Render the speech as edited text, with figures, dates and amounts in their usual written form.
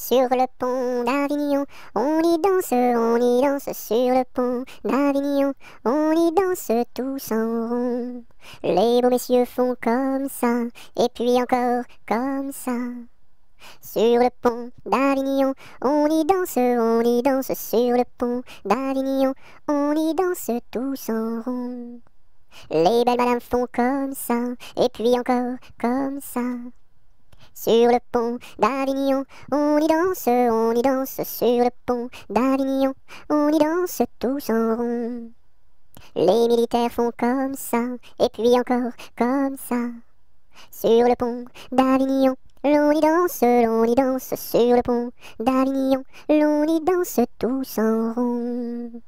Sur le pont d'Avignon, on y danse sur le pont d'Avignon, on y danse tous en rond. Les beaux messieurs font comme ça, et puis encore comme ça. Sur le pont d'Avignon, on y danse sur le pont d'Avignon, on y danse tous en rond. Les belles madames font comme ça, et puis encore comme ça. Sur le pont d'Avignon, on y danse sur le pont d'Avignon, on y danse tous en rond. Les militaires font comme ça, et puis encore comme ça. Sur le pont d'Avignon, l'on y danse sur le pont d'Avignon, l'on y danse tous en rond.